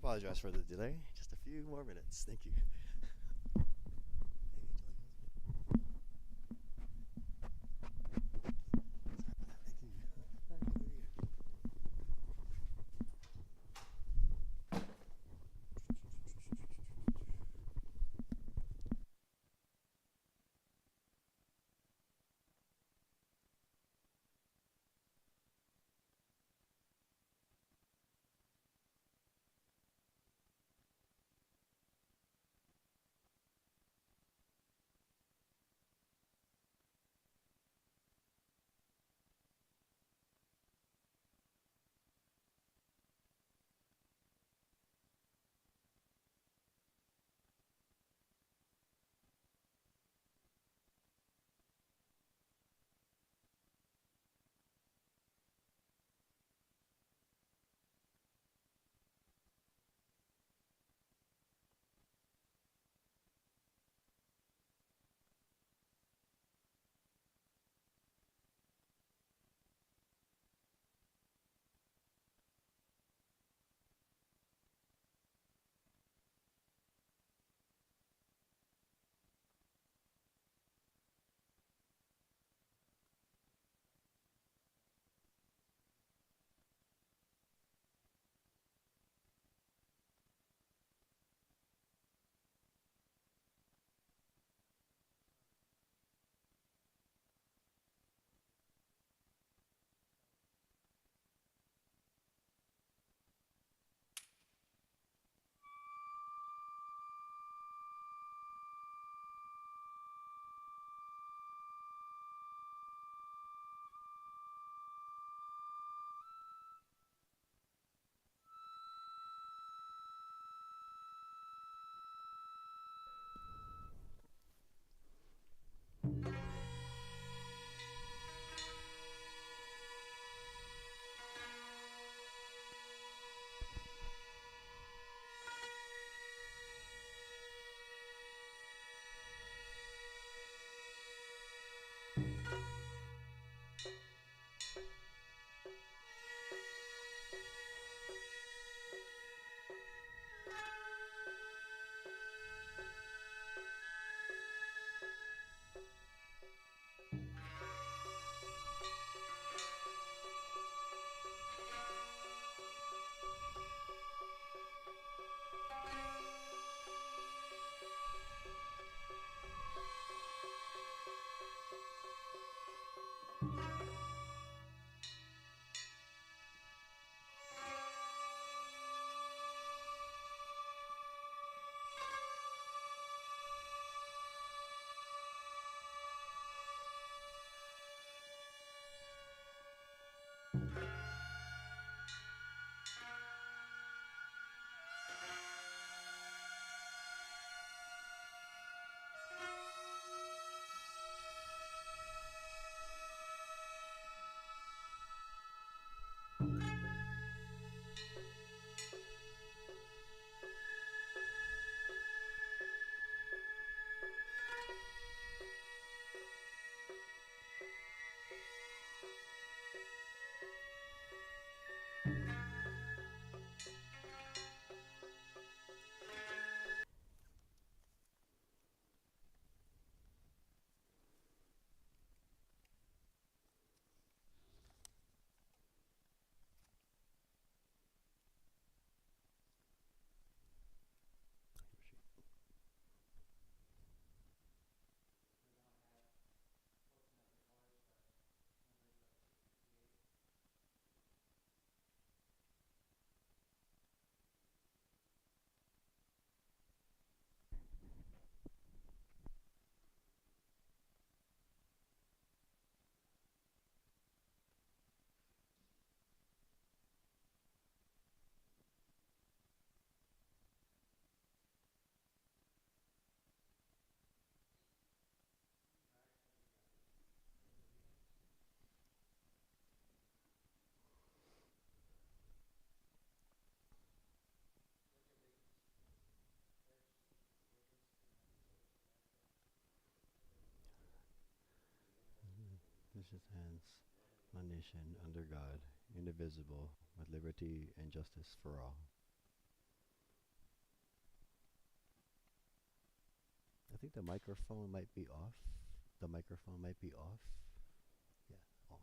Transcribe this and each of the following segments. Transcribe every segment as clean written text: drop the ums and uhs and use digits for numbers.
apologize for the delay. Just a few more minutes. Thank you. This stands one nation under God, indivisible, with liberty and justice for all. think the microphone might be off. The microphone might be off. Yeah, on.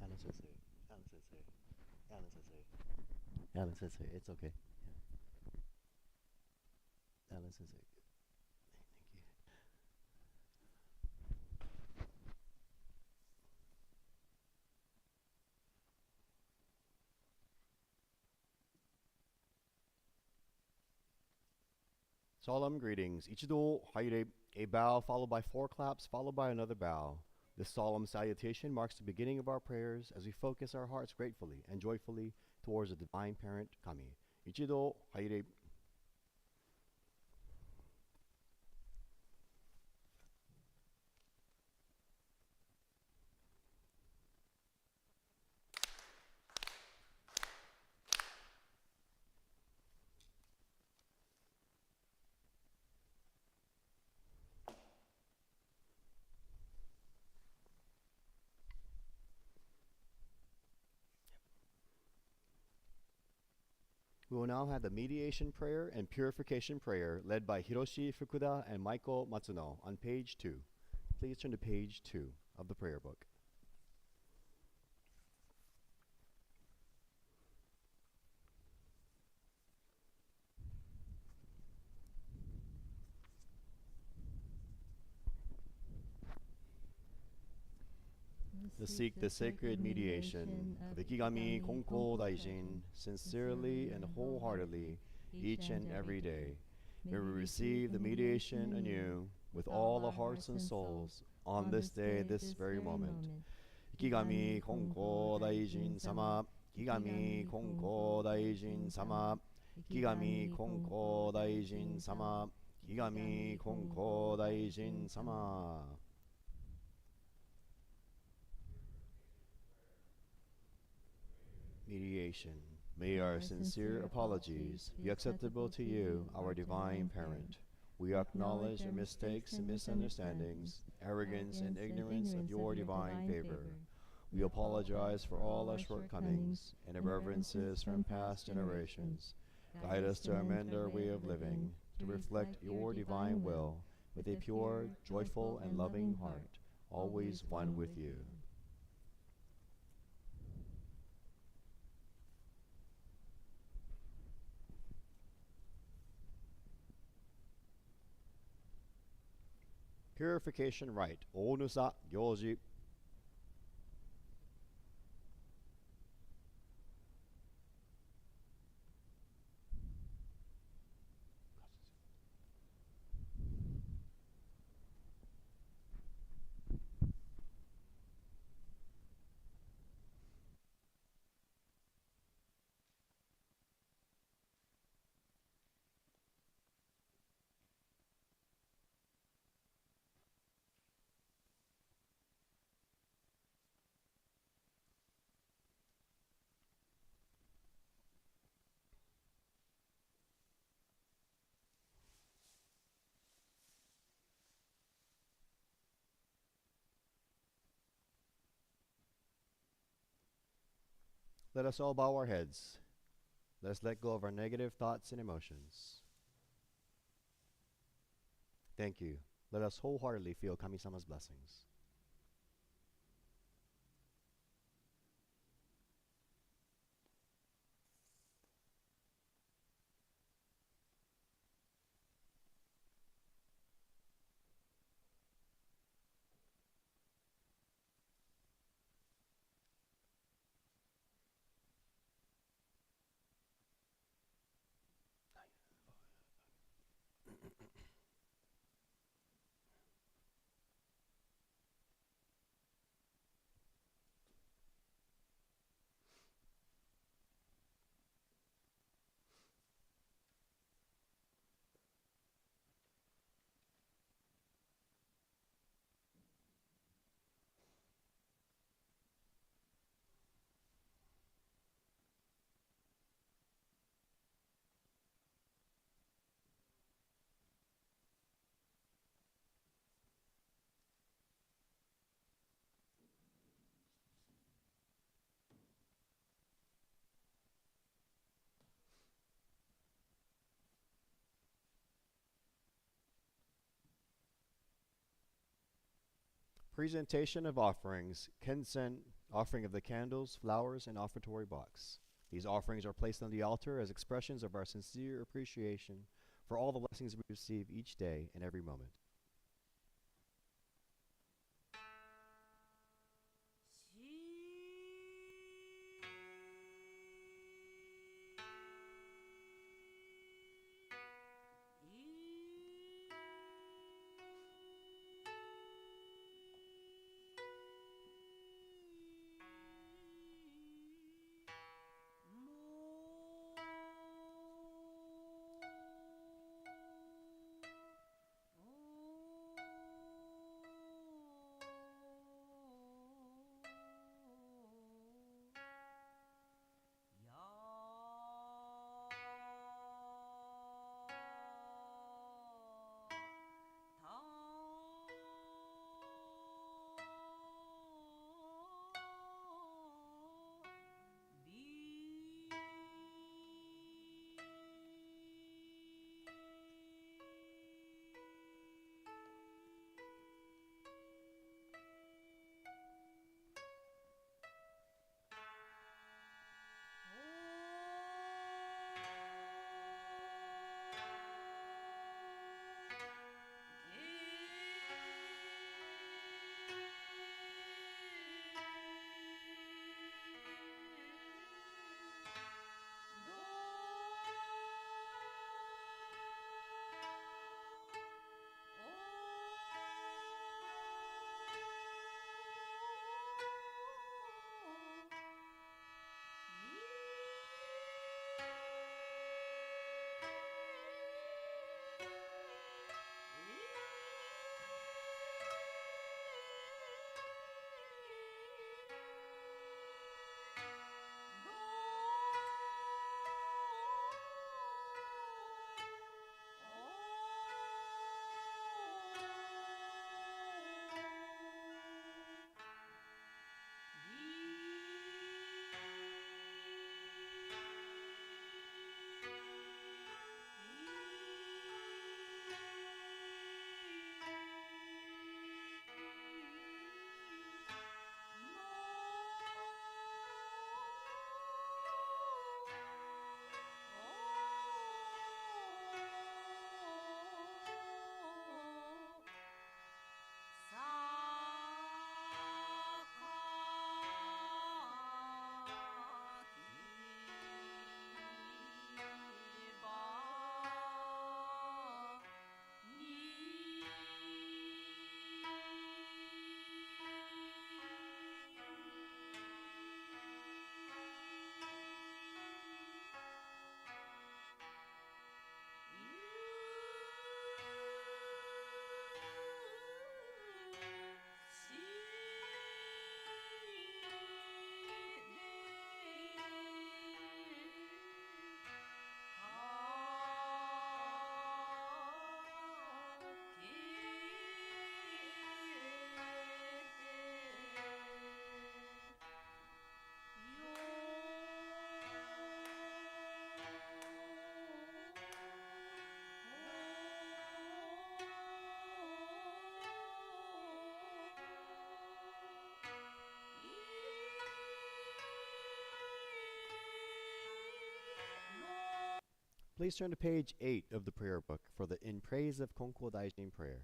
Alan Sensei. Alan Sensei. Alan Sensei. Alan Sensei. It's okay. Yeah. Alan Sensei. Thank you. Solemn greetings. Ichido Haire, a bow followed by four claps, followed by another bow. This solemn salutation marks the beginning of our prayers as we focus our hearts gratefully and joyfully towards the Divine Parent Kami. Ichido Haire. We will now have the mediation prayer and purification prayer led by Hiroshi Fukuda and Michael Matsuno on page 2. Please turn to page 2 of the prayer book. To seek the sacred mediation of Ikigami Konko Daijin sincerely and wholeheartedly each and every day. May we receive the mediation anew with all the hearts and souls on this day, this very moment. Ikigami Konko Daijin Sama, Ikigami Konko Daijin Sama, Ikigami Konko Daijin Sama, Ikigami Konko Daijin Sama. Mediation. May our sincere apologies be acceptable to you, our Divine Parent. We acknowledge our mistakes and misunderstandings, arrogance and ignorance of your divine favor. We apologize for all our shortcomings and irreverences from past generations. Guide us to amend our way of living, to reflect your divine will, with a pure, joyful, and loving heart, always one with you. Purification rite. Onusa Gyoji. Let us all bow our heads. Let us let go of our negative thoughts and emotions. Thank you. Let us wholeheartedly feel Kami-sama's blessings. Presentation of offerings, kensen, offering of the candles, flowers, and offertory box. These offerings are placed on the altar as expressions of our sincere appreciation for all the blessings we receive each day and every moment. Please turn to page 8 of the prayer book for the In Praise of Konko Daijin prayer.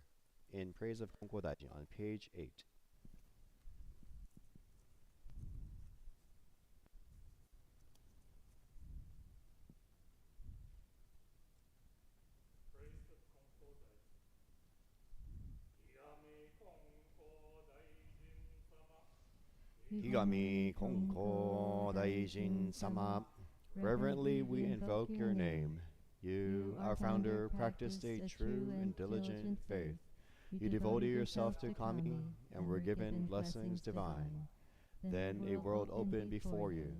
In Praise of Konko Daijin on page 8. Higami Konko Daijin Sama. Reverently we invoke your name. You, our founder, practiced a true and diligent faith. You devoted yourself to Kami and were given blessings divine. Then a world opened before you,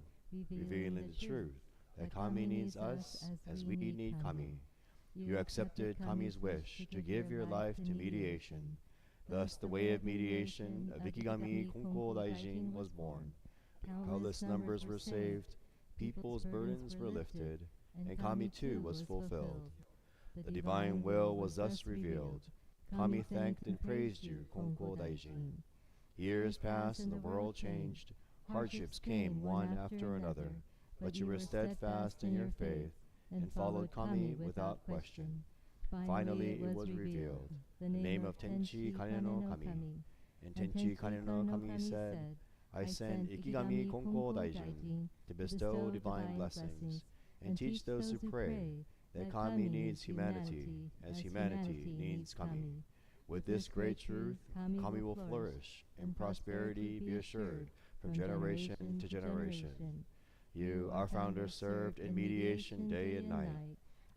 revealing the truth that Kami needs us as we need Kami. You accepted Kami's wish to give your life to mediation. Thus the way of mediation of Ikigami Konko Daijin was born. Countless numbers were saved, people's burdens were lifted, and Kami too was fulfilled. The divine will was thus revealed. Kami thanked and praised you, Konko Daijin. Years passed and the world changed. Hardships came one after another, but you were steadfast in your faith and followed Kami without question. Finally, it was revealed, the name of Tenchi Kane no Kami. And Tenchi Kane no Kami said, I send Ikigami Konko Daijin to bestow divine blessings and teach those who pray that Kami needs humanity as humanity needs Kami. With this great truth, Kami will flourish and prosperity be assured from generation to generation. You, our founder, served in mediation day and night,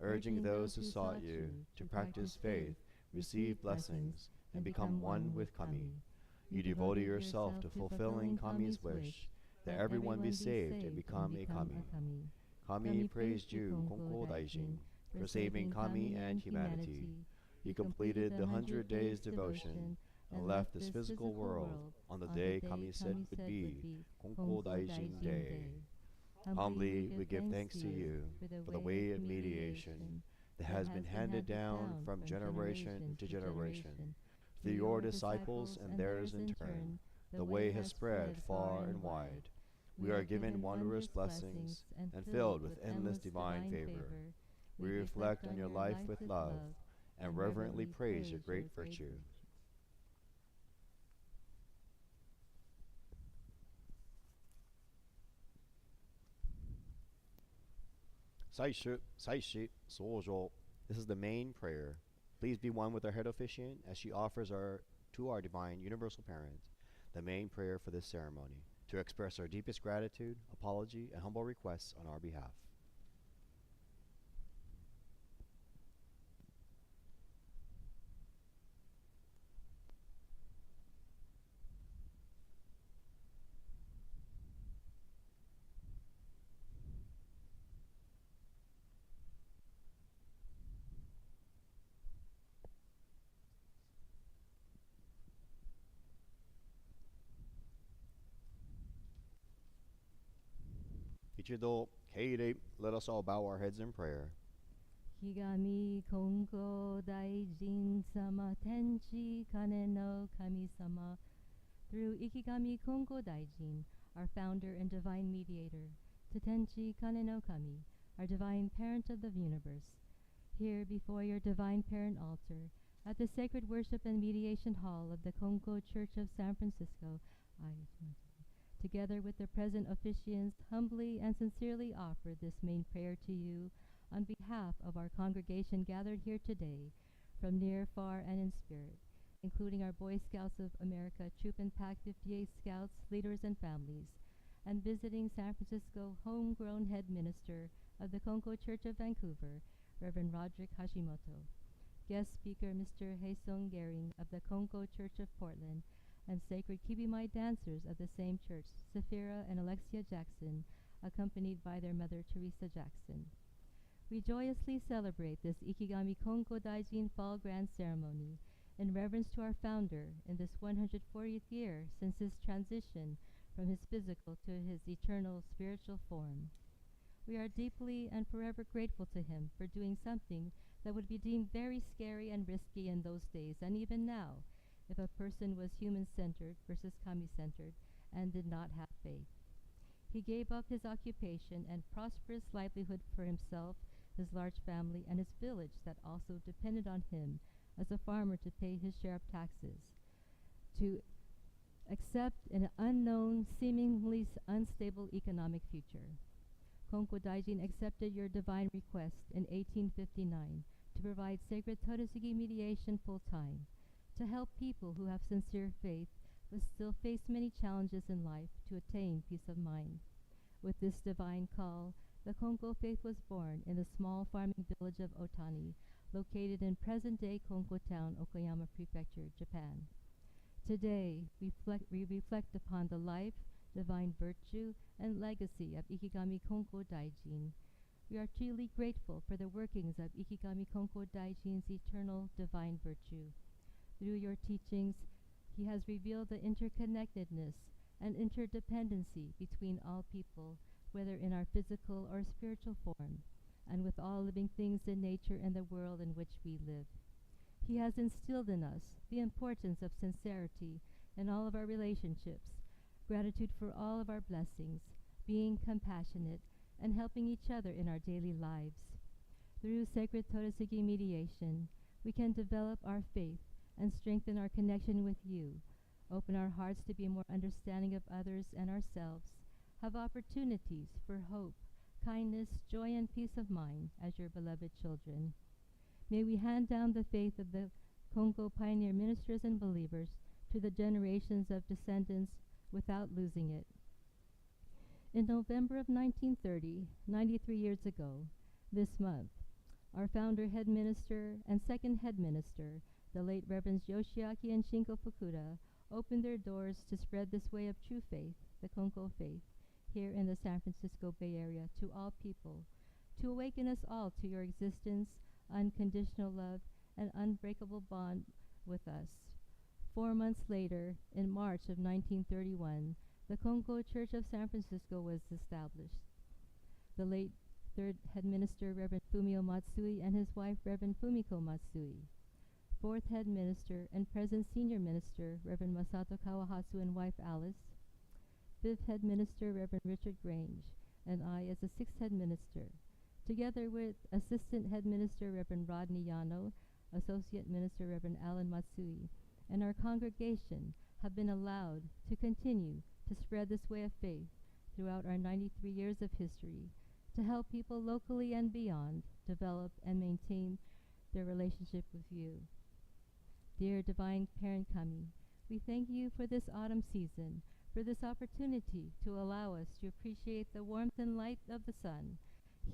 urging those who sought you to practice faith, receive blessings, and become one with Kami. You devoted yourself to fulfilling Kami's wish that everyone be saved and become a Kami. Kami praised you, Konko Daijin, for saving Kami and humanity. You completed the 100 days devotion and left this physical world on the day Kami said would be Konko Daijin Day. Humbly, we give thanks to you for the way of mediation that has been handed down from generation to generation. Through your disciples and theirs in turn, the way has spread far and wide. We are given wondrous blessings and filled with endless divine favor. We reflect on your life with love and reverently praise your great virtue. Saishu, Saishi, Sojo. This is the main prayer. Please be one with our head officiant as she offers to our divine universal parent the main prayer for this ceremony to express our deepest gratitude, apology, and humble requests on our behalf. Ichido, Keirei, let us all bow our heads in prayer. Higami Konko Daijin Sama Tenchi Kane no Kami Sama. Through Ikigami Konko Daijin, our founder and divine mediator, to Tenchi Kane no Kami, our divine parent of the universe, here before your divine parent altar, at the sacred worship and mediation hall of the Konko Church of San Francisco, together with the present officiants, humbly and sincerely offer this main prayer to you on behalf of our congregation gathered here today, from near, far, and in spirit, including our Boy Scouts of America Troop and Pack 58 Scouts, leaders, and families, and visiting San Francisco homegrown head minister of the Konko Church of Vancouver, Reverend Roderick Hashimoto, guest speaker Mr. Haesung Gehring of the Konko Church of Portland, and sacred Kibimai dancers of the same church, Sapphira and Alexia Jackson, accompanied by their mother, Teresa Jackson. We joyously celebrate this Ikigami Konko Daijin Fall Grand Ceremony in reverence to our founder in this 140th year since his transition from his physical to his eternal spiritual form. We are deeply and forever grateful to him for doing something that would be deemed very scary and risky in those days, and even now, if a person was human-centered versus kami-centered and did not have faith. He gave up his occupation and prosperous livelihood for himself, his large family, and his village that also depended on him as a farmer to pay his share of taxes, to accept an unknown, seemingly unstable economic future. Konko Daijin accepted your divine request in 1859 to provide sacred Todosugi mediation full-time, to help people who have sincere faith but still face many challenges in life to attain peace of mind. With this divine call, the Konko faith was born in the small farming village of Otani, located in present-day Konko town, Okayama Prefecture, Japan. Today, we reflect upon the life, divine virtue, and legacy of Ikigami Konko Daijin. We are truly grateful for the workings of Ikigami Konko Daijin's eternal divine virtue. Through your teachings, he has revealed the interconnectedness and interdependency between all people, whether in our physical or spiritual form, and with all living things in nature and the world in which we live. He has instilled in us the importance of sincerity, in all of our relationships, gratitude for all of our blessings, being compassionate, and helping each other in our daily lives. Through sacred Torisugi mediation, we can develop our faith and strengthen our connection with you, open our hearts to be more understanding of others and ourselves, have opportunities for hope, kindness, joy, and peace of mind as your beloved children. May we hand down the faith of the Konko pioneer ministers and believers to the generations of descendants without losing it. In November of 1930, 93 years ago, this month, our founder, head minister, and second head minister, the late Reverends Yoshiaki and Shinko Fukuda, opened their doors to spread this way of true faith, the Konko faith, here in the San Francisco Bay Area to all people, to awaken us all to your existence, unconditional love, and unbreakable bond with us. 4 months later, in March of 1931, the Konko Church of San Francisco was established. The late third head minister, Reverend Fumio Matsui, and his wife, Reverend Fumiko Matsui. Fourth head minister and present senior minister, Reverend Masato Kawahatsu, and wife Alice. Fifth head minister, Reverend Richard Grange, and I as the sixth head minister, together with assistant head minister, Reverend Rodney Yano, associate minister, Reverend Alan Matsui, and our congregation have been allowed to continue to spread this way of faith throughout our 93 years of history, to help people locally and beyond develop and maintain their relationship with you. Dear Divine Parent Kami, we thank you for this autumn season, for this opportunity to allow us to appreciate the warmth and light of the sun,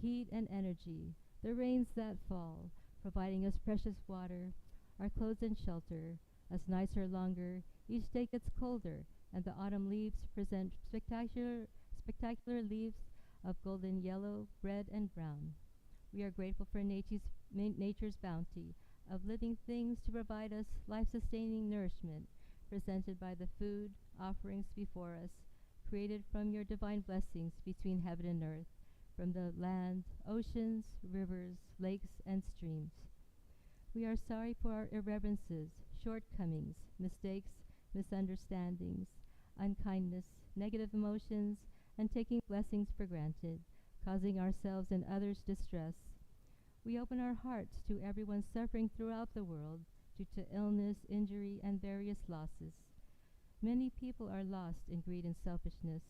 heat and energy, the rains that fall, providing us precious water, our clothes and shelter. As nights are longer, each day gets colder, and the autumn leaves present spectacular leaves of golden yellow, red, and brown. We are grateful for nature's bounty of living things to provide us life-sustaining nourishment, presented by the food offerings before us, created from your divine blessings between heaven and earth, from the land, oceans, rivers, lakes, and streams. We are sorry for our irreverences, shortcomings, mistakes, misunderstandings, unkindness, negative emotions, and taking blessings for granted, causing ourselves and others distress. We open our hearts to everyone suffering throughout the world due to illness, injury, and various losses. Many people are lost in greed and selfishness.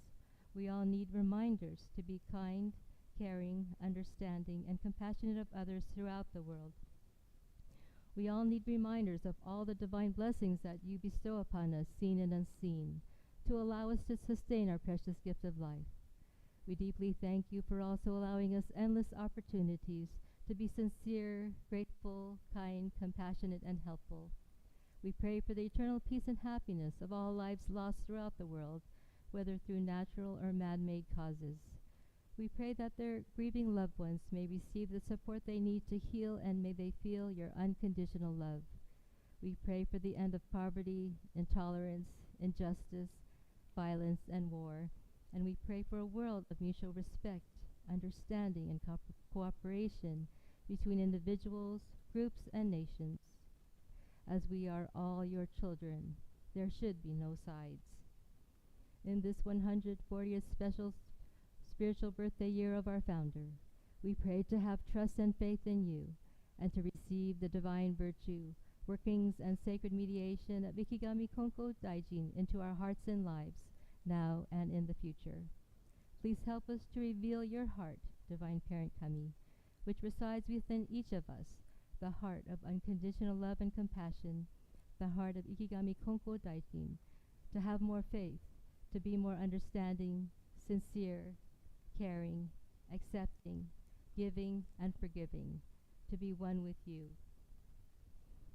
We all need reminders to be kind, caring, understanding, and compassionate of others throughout the world. We all need reminders of all the divine blessings that you bestow upon us, seen and unseen, to allow us to sustain our precious gift of life. We deeply thank you for also allowing us endless opportunities to be sincere, grateful, kind, compassionate, and helpful. We pray for the eternal peace and happiness of all lives lost throughout the world, whether through natural or man-made causes. We pray that their grieving loved ones may receive the support they need to heal, and may they feel your unconditional love. We pray for the end of poverty, intolerance, injustice, violence, and war, and we pray for a world of mutual respect, understanding, and cooperation between individuals, groups, and nations. As we are all your children, there should be no sides. In this 140th special spiritual birthday year of our founder, we pray to have trust and faith in you, and to receive the divine virtue, workings, and sacred mediation of Ikigami Konko Daijin into our hearts and lives, now and in the future. Please help us to reveal your heart, Divine Parent Kami, which resides within each of us, the heart of unconditional love and compassion, the heart of Ikigami Konko Daijin, to have more faith, to be more understanding, sincere, caring, accepting, giving, and forgiving, to be one with you.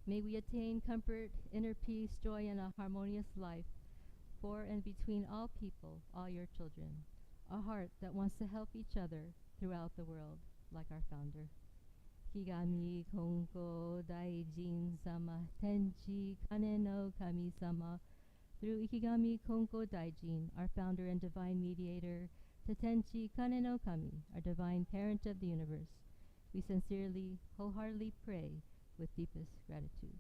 May we attain comfort, inner peace, joy, and a harmonious life for and between all people, all your children, a heart that wants to help each other throughout the world, like our founder. Ikigami Konko Daijin Sama Tenchi Kane no Kami Sama. Through Ikigami Konko Daijin, our founder and divine mediator, to Tenchi Kane no Kami, our divine parent of the universe, we sincerely, wholeheartedly pray with deepest gratitude.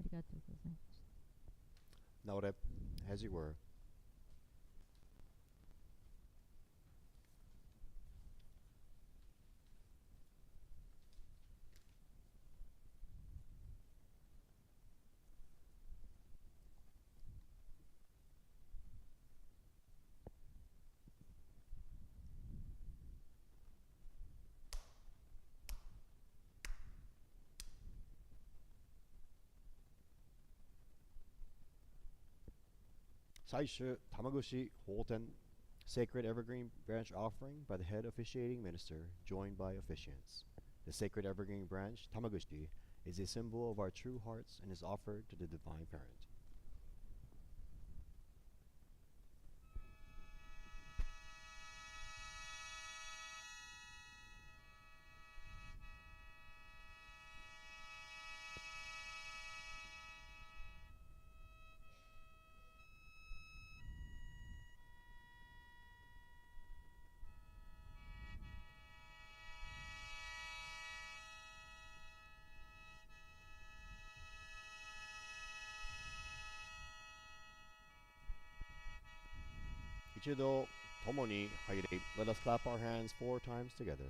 Arigatou gozaimasu. Naore, as you were. 最終 Tamaguchi Holten Sacred Evergreen Branch Offering by the head officiating minister, joined by officiants. The Sacred Evergreen Branch, Tamaguchi, is a symbol of our true hearts and is offered to the Divine Parent. Ichido Tomoni Haire. Let us clap our hands 4 times together.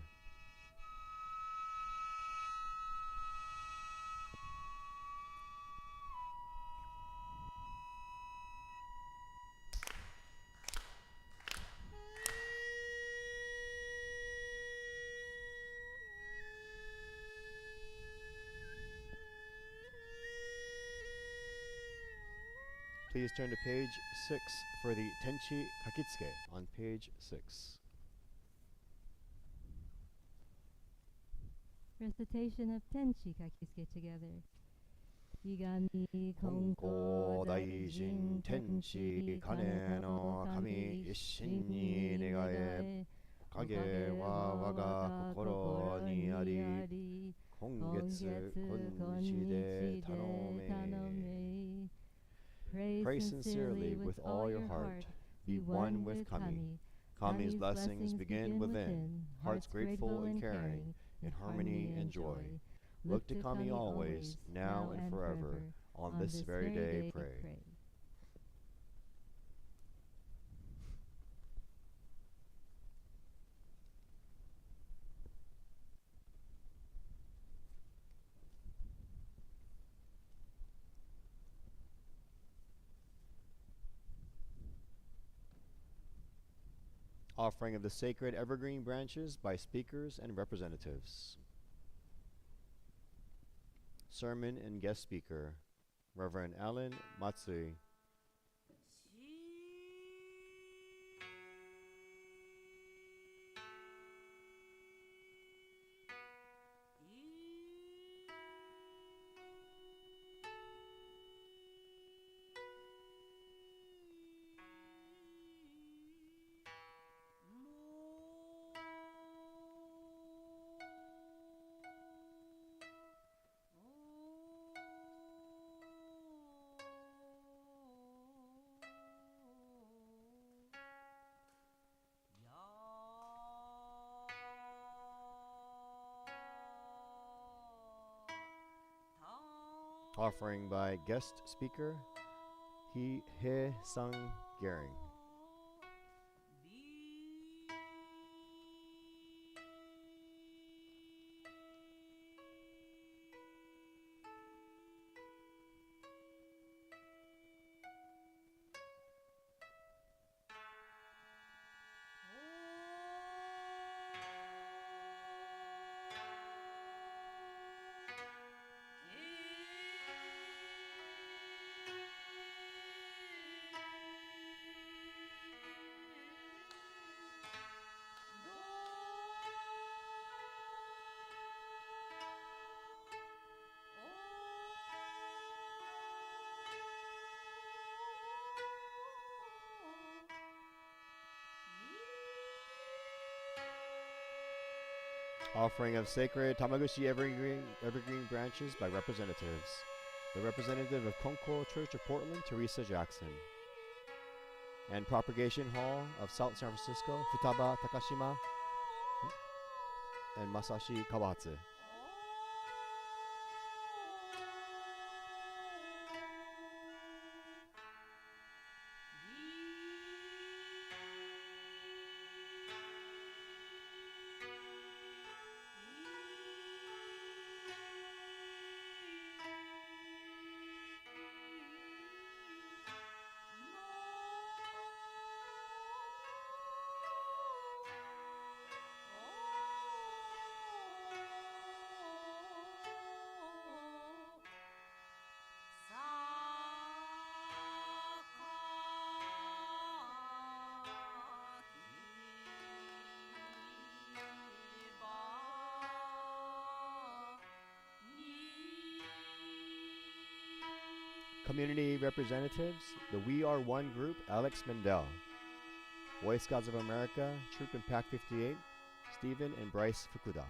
Please turn to page 6 for the Tenchi Kakitsuke on page 6. Recitation of Tenchi Kakisuke together. Igami Konko Konko Daijin Daijin Tenchi Tenchi Kane no Kami Isshin ni Negae Kage wa Waga Kokoro ni Ari Kongetsu Konnichi de Tanome. Pray sincerely with all your heart. Be one with Kami. Kami's blessings begin within. Hearts grateful and caring, in harmony and joy. Look to Kami always, now and forever. On this very day pray. Offering of the sacred evergreen branches by speakers and representatives. Sermon and guest speaker, Reverend Alan Matsui. Offering by guest speaker, He Sung Gering. Offering of sacred Tamaguchi evergreen branches by representatives. The representative of Konko Church of Portland, Teresa Jackson. And Propagation Hall of South San Francisco, Futaba Takashima and Masashi Kawatsu. Community representatives, the We Are One group, Alex Mendel. Boy Scouts of America, Troop and Pack 58, Stephen and Bryce Fukuda.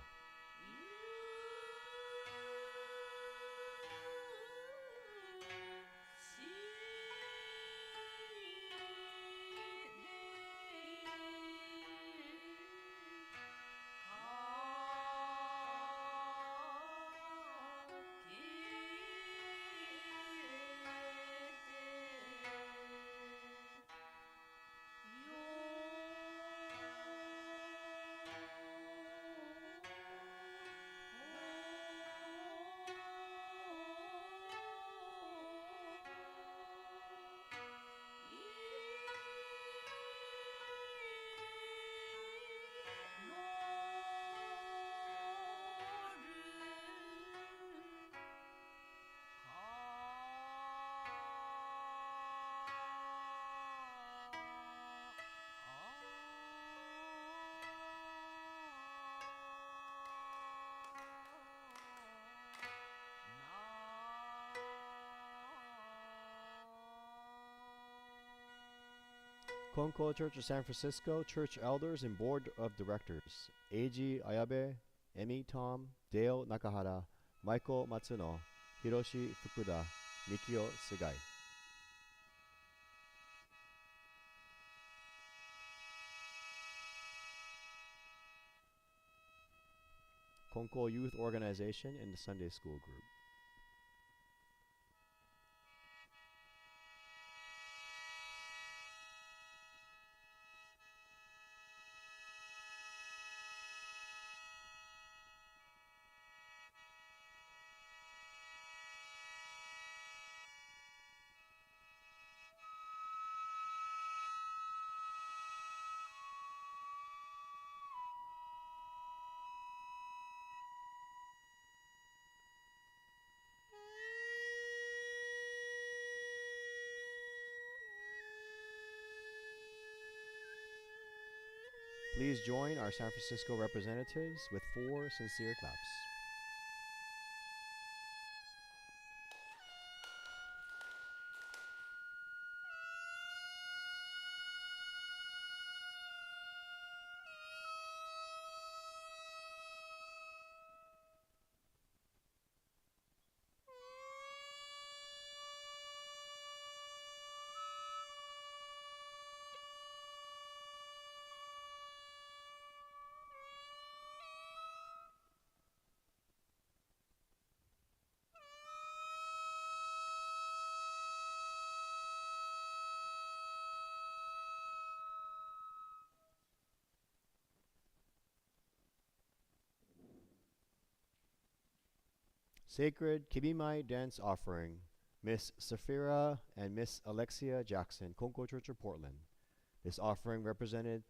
Konko Church of San Francisco, Church Elders and Board of Directors. Eiji Ayabe, Emi Tom, Dale Nakahara, Michael Matsuno, Hiroshi Fukuda, Mikio Sugai. Konko Youth Organization and the Sunday School Group. Please join our San Francisco representatives with 4 sincere claps. Sacred Kibimai Dance Offering, Miss Safira and Miss Alexia Jackson, Konko Church of Portland. This offering represented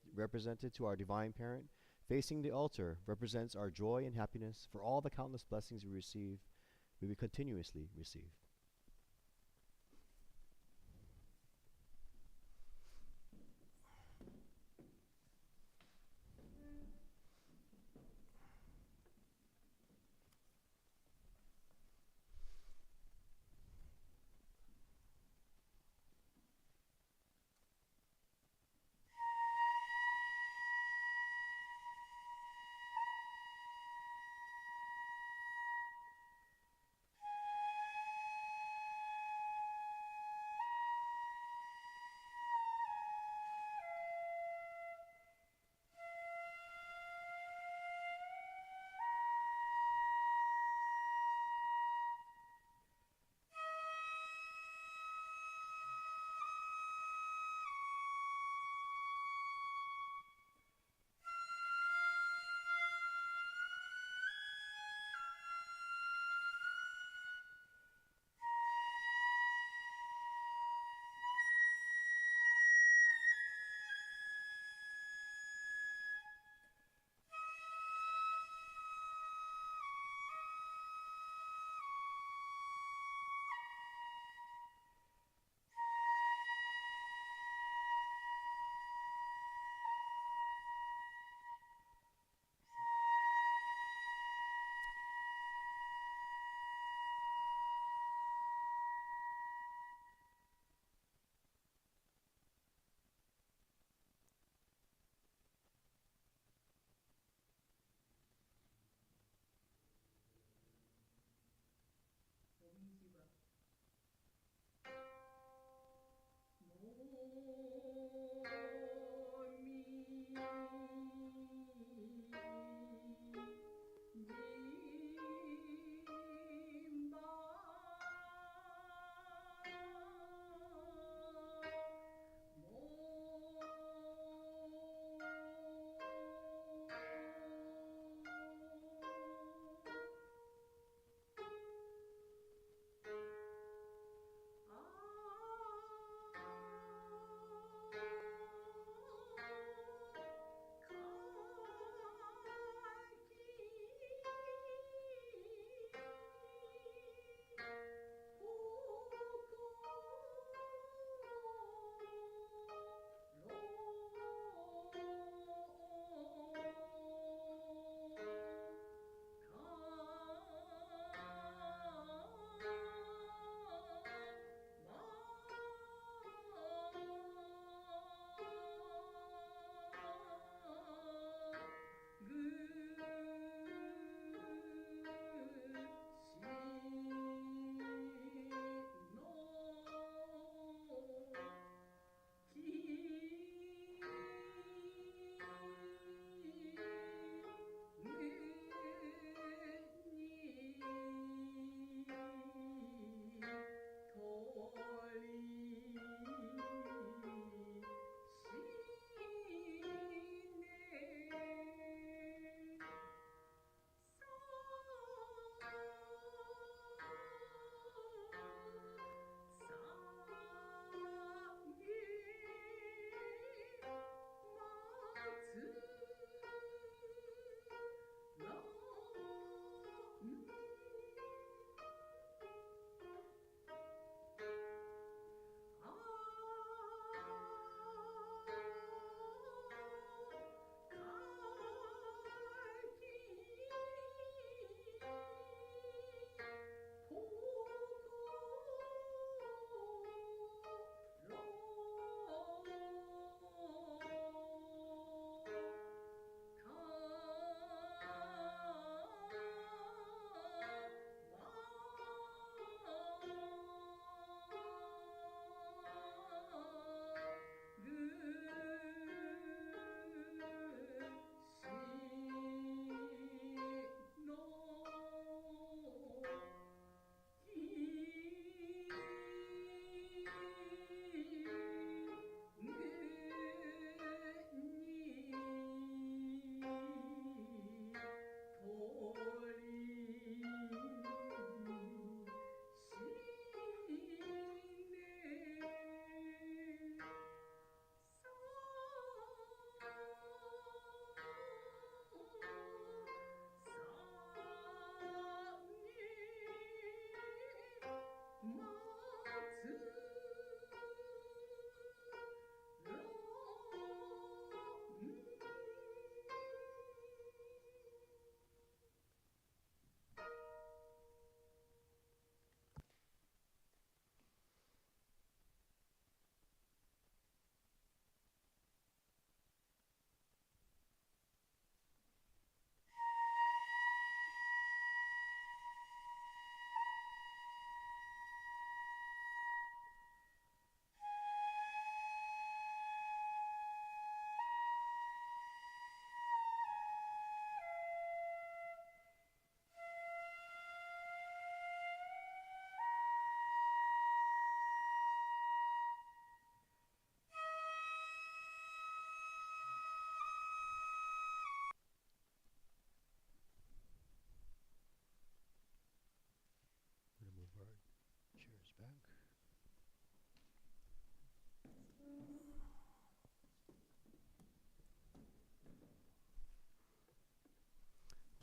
to our Divine Parent, facing the altar, represents our joy and happiness for all the countless blessings we will continuously receive.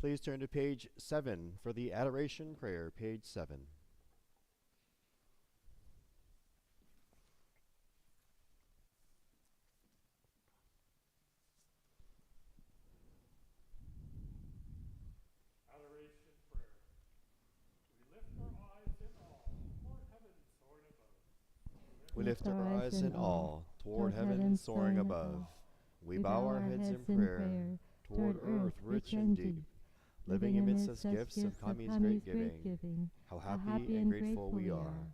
Please turn to page 7 for the Adoration Prayer, page 7. Adoration Prayer. We lift our eyes in awe toward heaven soaring above. We bow our heads in prayer toward earth rich and deep, living amidst us gifts of Kami's great giving. How happy and grateful we are.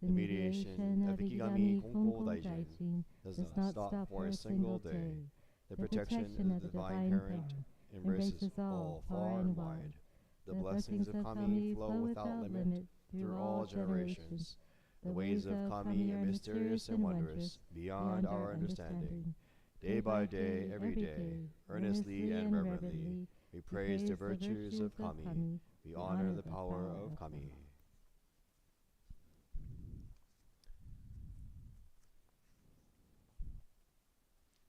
The mediation of Ikigami Konko Daijin does not stop for a single day. The protection of the Divine Parent embraces all far and wide. The blessings of Kami flow without limit through all generations. The ways of Kami are mysterious and wondrous, beyond our understanding. Day by day, every day, earnestly and reverently, we praise the virtues of Kami. We honor the power of Kami.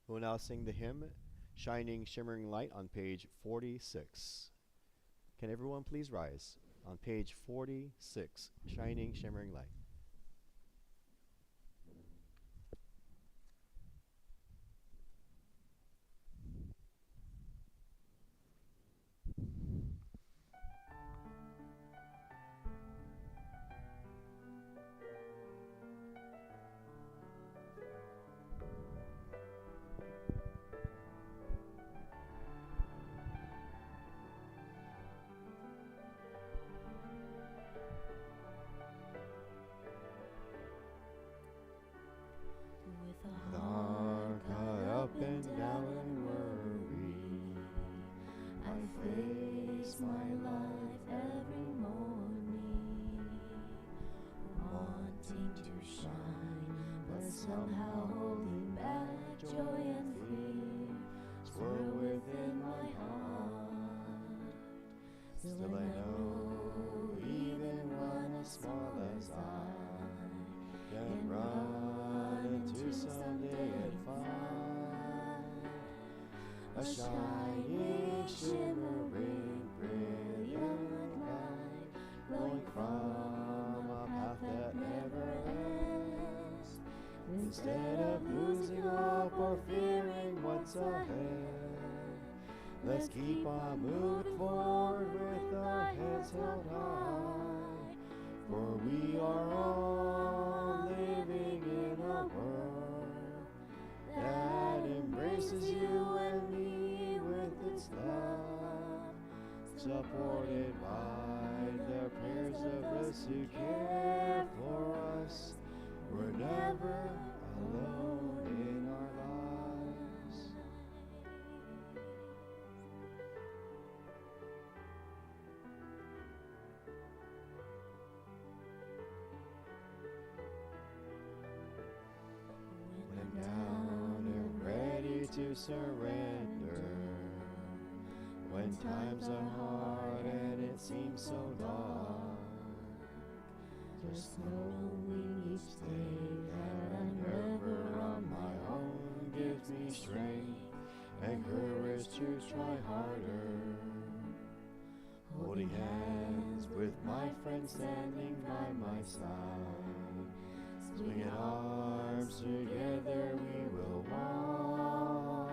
We will now sing the hymn, Shining Shimmering Light, on page 46. Can everyone please rise? On page 46, Shining Shimmering Light. With a heart caught up and down in worry, I face my life every morning, wanting to shine, but somehow holding back joy and fear swirl within my heart. Still I know, even one as small as I can run into someday and find a shining, shimmering, brilliant light glowing from a path that never ends. Instead of losing hope or fearing what's ahead, let's keep on moving forward with our heads held high, for we are all living in a world that embraces you and me with its love, supported by the prayers of those who care for us. We're never alone in our lives. When I'm down and ready to surrender, when times are hard and it seems so dark, just knowing each day that I'm never on my own gives me strength and courage to try harder. Holding hands with my friends standing by my side, swinging arms together we will walk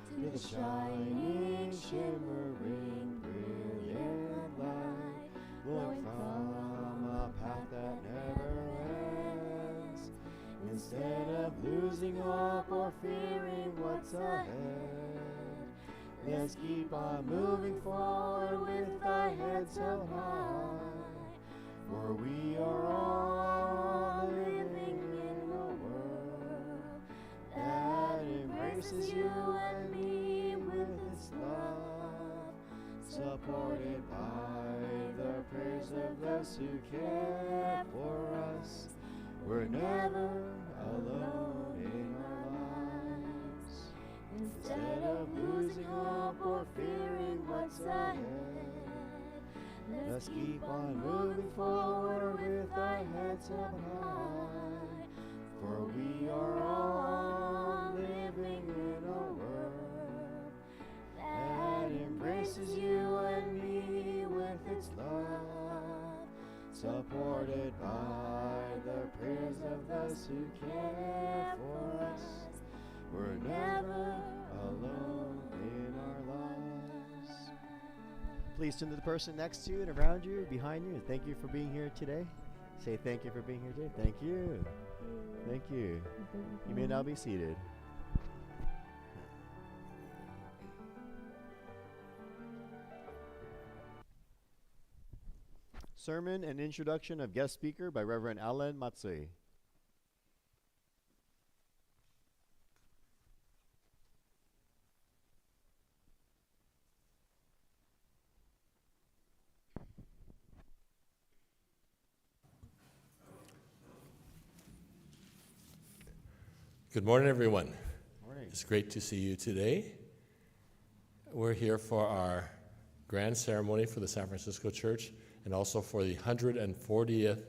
to the shining, shimmering, brilliant light glowing from a path that never ends. Instead of losing hope or fearing what's ahead, let's keep on moving forward with our heads held high, for we are all living in a world that embraces you and me with its love, supported by the prayers of those who care for us. We're never alone in our lives. Instead of losing hope or fearing what's ahead, let's keep on moving forward with our heads held high, for we are all living in a world that embraces you supported by the prayers of those who care for us. We're never alone in our lives. Please turn to the person next to you and around you, behind you, and thank you for being here today. Say thank you for being here today. Thank you. Thank you. You may now be seated. Sermon and introduction of guest speaker by Reverend Alan Matsui. Good morning, everyone. Morning. It's great to see you today. We're here for our grand ceremony for the San Francisco Church and also for the 140th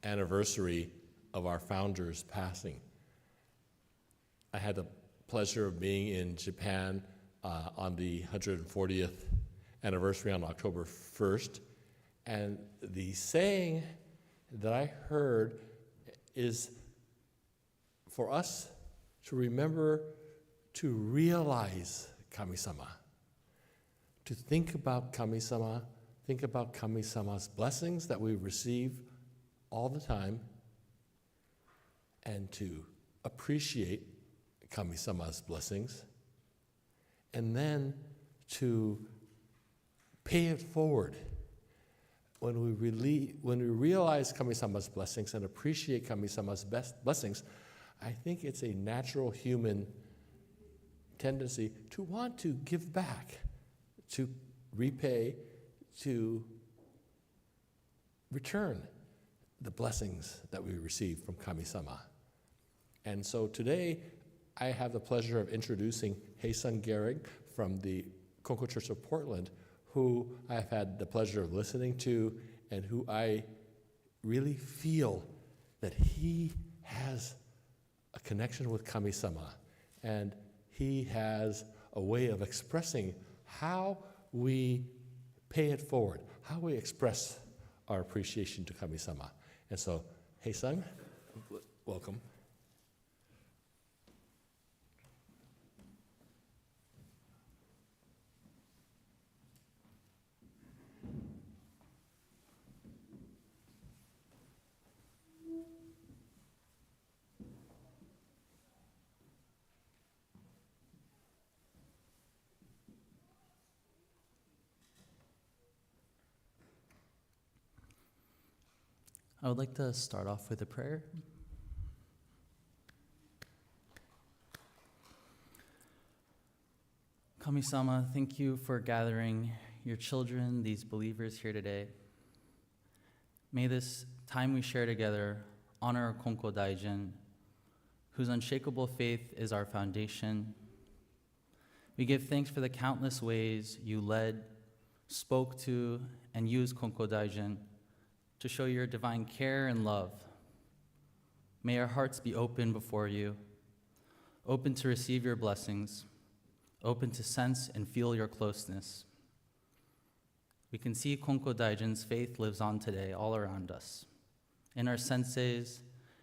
anniversary of our founder's passing. I had the pleasure of being in Japan on the 140th anniversary on October 1st, and the saying that I heard is for us to remember to realize Kami-sama, to think about Kami-sama, think about Kami-sama's blessings that we receive all the time, and to appreciate Kami-sama's blessings, and then to pay it forward. When we realize Kami-sama's blessings and appreciate Kami-sama's blessings, I think it's a natural human tendency to want to give back, to repay, to return the blessings that we receive from Kami-sama. And so today, I have the pleasure of introducing Hae-sun Gehrig from the Konko Church of Portland, who I've had the pleasure of listening to and who I really feel that he has a connection with Kami-sama, and he has a way of expressing how we pay it forward, how we express our appreciation to Kami-sama. And so, Hae-sun, welcome. I would like to start off with a prayer. Kami-sama, thank you for gathering your children, these believers here today. May this time we share together honor Konko Daijin, whose unshakable faith is our foundation. We give thanks for the countless ways you led, spoke to, and used Konko Daijin to show your divine care and love. May our hearts be open before you, open to receive your blessings, open to sense and feel your closeness. We can see Konko Daijin's faith lives on today all around us, in our senseis,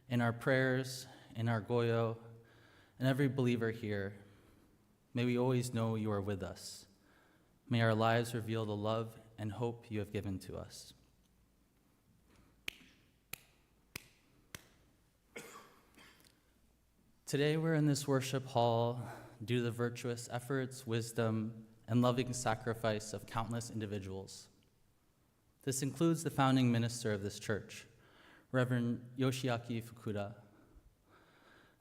in our prayers, in our goyo, and every believer here. May we always know you are with us. May our lives reveal the love and hope you have given to us. Today we're in this worship hall due to the virtuous efforts, wisdom, and loving sacrifice of countless individuals. This includes the founding minister of this church, Reverend Yoshiaki Fukuda.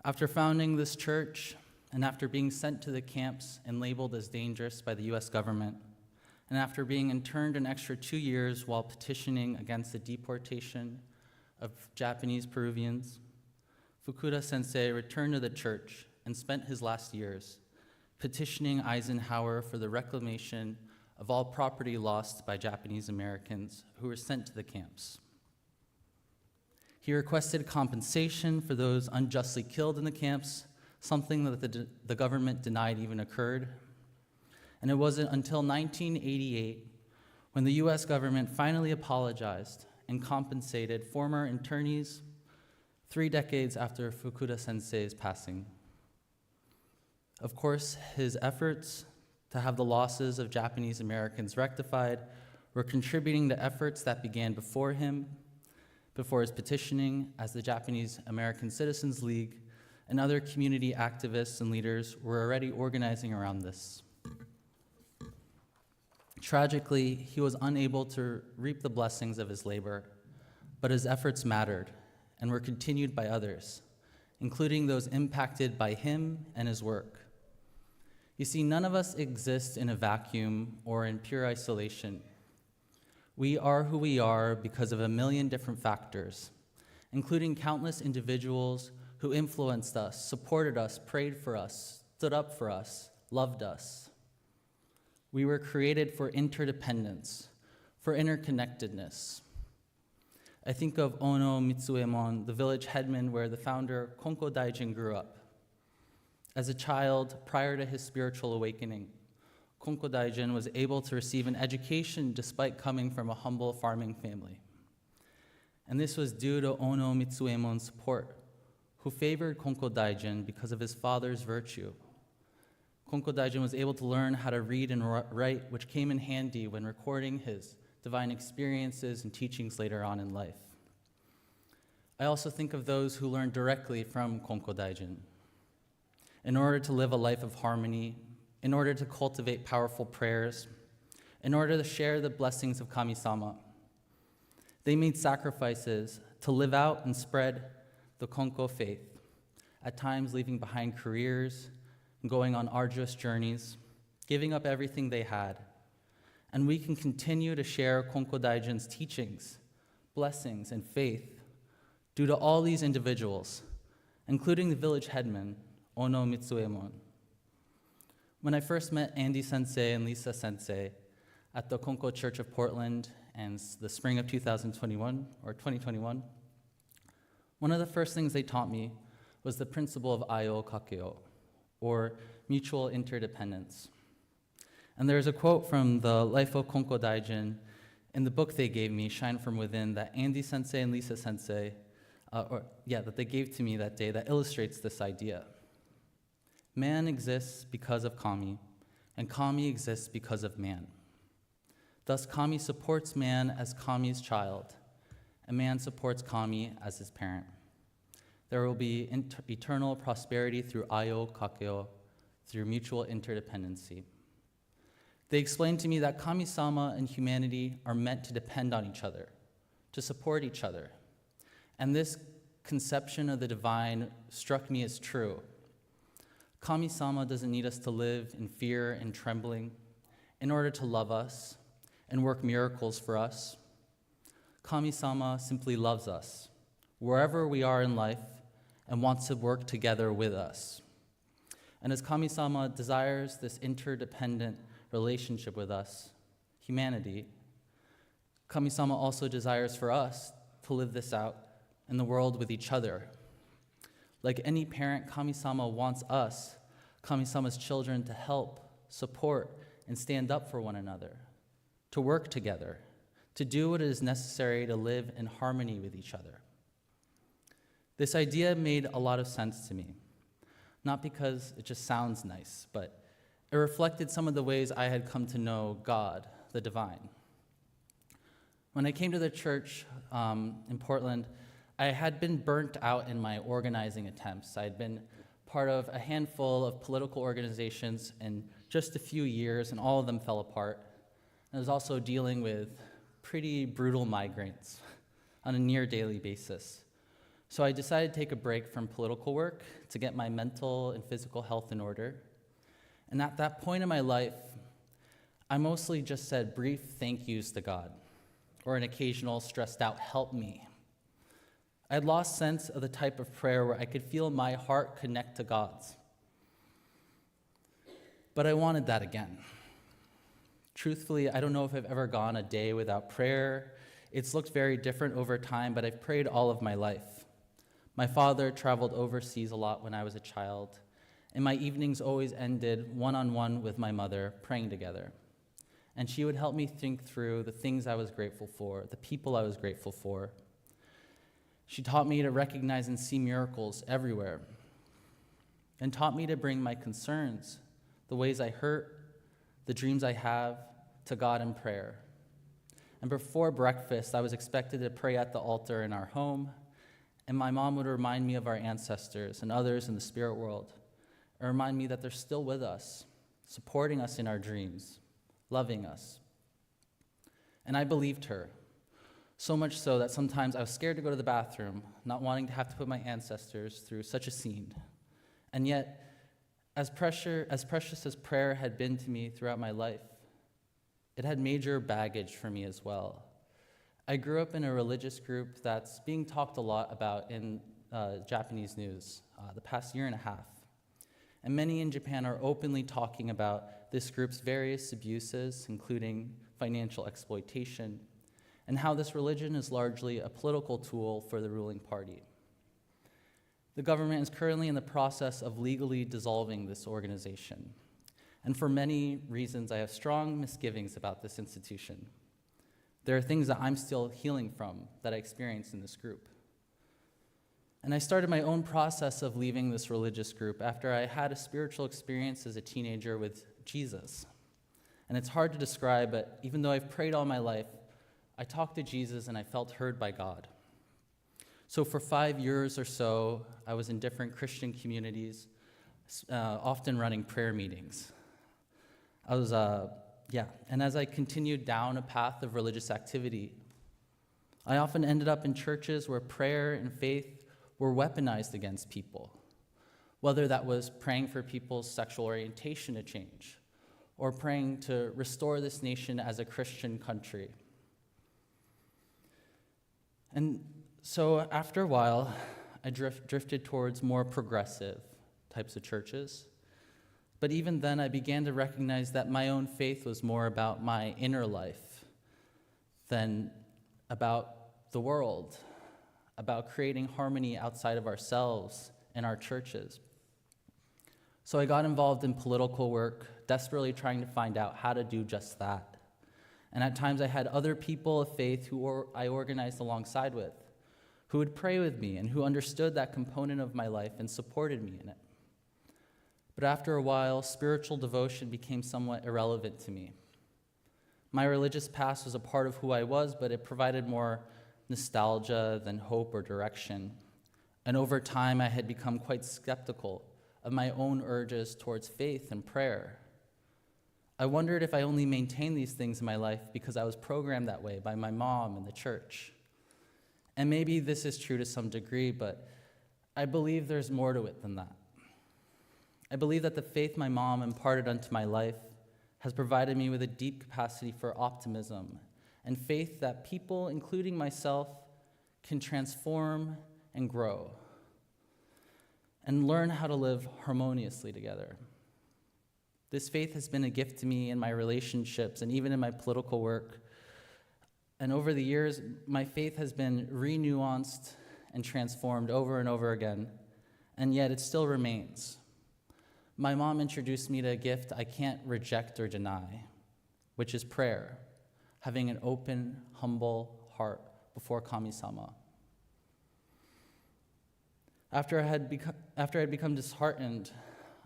After founding this church, and after being sent to the camps and labeled as dangerous by the US government, and after being interned an extra 2 years while petitioning against the deportation of Japanese Peruvians, Fukuda Sensei returned to the church and spent his last years petitioning Eisenhower for the reclamation of all property lost by Japanese Americans who were sent to the camps. He requested compensation for those unjustly killed in the camps, something that the government denied even occurred. And it wasn't until 1988 when the US government finally apologized and compensated former internees 3 decades after Fukuda Sensei's passing. Of course, his efforts to have the losses of Japanese Americans rectified were contributing to efforts that began before him, before his petitioning, as the Japanese American Citizens League and other community activists and leaders were already organizing around this. Tragically, he was unable to reap the blessings of his labor, but his efforts mattered and were continued by others, including those impacted by him and his work. You see, none of us exist in a vacuum or in pure isolation. We are who we are because of a million different factors, including countless individuals who influenced us, supported us, prayed for us, stood up for us, loved us. We were created for interdependence, for interconnectedness. I think of Ono Mitsuemon, the village headman where the founder Konko Daijin grew up. As a child, prior to his spiritual awakening, Konko Daijin was able to receive an education despite coming from a humble farming family. And this was due to Ono Mitsuemon's support, who favored Konko Daijin because of his father's virtue. Konko Daijin was able to learn how to read and write, which came in handy when recording his divine experiences and teachings later on in life. I also think of those who learned directly from Konko Daijin. In order to live a life of harmony, in order to cultivate powerful prayers, in order to share the blessings of Kami-sama, they made sacrifices to live out and spread the Konko faith, at times leaving behind careers, going on arduous journeys, giving up everything they had. And we can continue to share Konko Daijin's teachings, blessings, and faith due to all these individuals, including the village headman, Ono Mitsuemon. When I first met Andy Sensei and Lisa Sensei at the Konko Church of Portland in the spring of 2021, one of the first things they taught me was the principle of Ayo Kakeo, or mutual interdependence. And there's a quote from the Life of Konko Daijin in the book they gave me, Shine From Within, that Andy Sensei and Lisa Sensei, that they gave to me that day that illustrates this idea. Man exists because of Kami, and Kami exists because of man. Thus, Kami supports man as Kami's child, and man supports Kami as his parent. There will be eternal prosperity through Ayo Kakeo, through mutual interdependency. They explained to me that Kami-sama and humanity are meant to depend on each other, to support each other. And this conception of the divine struck me as true. Kami-sama doesn't need us to live in fear and trembling in order to love us and work miracles for us. Kami-sama simply loves us, wherever we are in life, and wants to work together with us. And as Kami-sama desires this interdependent relationship with us, humanity, Kami-sama also desires for us to live this out in the world with each other. Like any parent, Kami-sama wants us, Kami-sama's children, to help, support, and stand up for one another, to work together, to do what is necessary to live in harmony with each other. This idea made a lot of sense to me, not because it just sounds nice, but it reflected some of the ways I had come to know God, the divine. When I came to the church in Portland, I had been burnt out in my organizing attempts. I had been part of a handful of political organizations in just a few years, and all of them fell apart. I was also dealing with pretty brutal migraines on a near daily basis. So I decided to take a break from political work to get my mental and physical health in order. And at that point in my life, I mostly just said brief thank yous to God, or an occasional stressed out help me. I had lost sense of the type of prayer where I could feel my heart connect to God's. But I wanted that again. Truthfully, I don't know if I've ever gone a day without prayer. It's looked very different over time, but I've prayed all of my life. My father traveled overseas a lot when I was a child, and my evenings always ended one-on-one with my mother, praying together. and she would help me think through the things I was grateful for, the people I was grateful for. She taught me to recognize and see miracles everywhere, and taught me to bring my concerns, the ways I hurt, the dreams I have, to God in prayer. And before breakfast, I was expected to pray at the altar in our home, and my mom would remind me of our ancestors and others in the spirit world, and remind me that they're still with us, supporting us in our dreams, loving us. And I believed her, so much so that sometimes I was scared to go to the bathroom, not wanting to have to put my ancestors through such a scene. And yet, as precious as prayer had been to me throughout my life, it had major baggage for me as well. I grew up in a religious group that's being talked a lot about in Japanese news the past year and a half. And many in Japan are openly talking about this group's various abuses, including financial exploitation, and how this religion is largely a political tool for the ruling party. The government is currently in the process of legally dissolving this organization. And for many reasons, I have strong misgivings about this institution. There are things that I'm still healing from that I experienced in this group. And I started my own process of leaving this religious group after I had a spiritual experience as a teenager with Jesus. And it's hard to describe, but even though I've prayed all my life, I talked to Jesus and I felt heard by God. So for 5 years or so, I was in different Christian communities, often running prayer meetings. And as I continued down a path of religious activity, I often ended up in churches where prayer and faith were weaponized against people, whether that was praying for people's sexual orientation to change, or praying to restore this nation as a Christian country. And so after a while, I drifted towards more progressive types of churches. But even then, I began to recognize that my own faith was more about my inner life than about the world, about creating harmony outside of ourselves and our churches. So I got involved in political work, desperately trying to find out how to do just that. And at times I had other people of faith who I organized alongside with, who would pray with me and who understood that component of my life and supported me in it. But after a while, spiritual devotion became somewhat irrelevant to me. My religious past was a part of who I was, but it provided more nostalgia than hope or direction. And over time, I had become quite skeptical of my own urges towards faith and prayer. I wondered if I only maintained these things in my life because I was programmed that way by my mom and the church. And maybe this is true to some degree, but I believe there's more to it than that. I believe that the faith my mom imparted unto my life has provided me with a deep capacity for optimism and faith that people, including myself, can transform and grow and learn how to live harmoniously together. This faith has been a gift to me in my relationships and even in my political work. And over the years, my faith has been renuanced and transformed over and over again, and yet it still remains. My mom introduced me to a gift I can't reject or deny, which is prayer, having an open, humble heart before Kami-sama. After I had become disheartened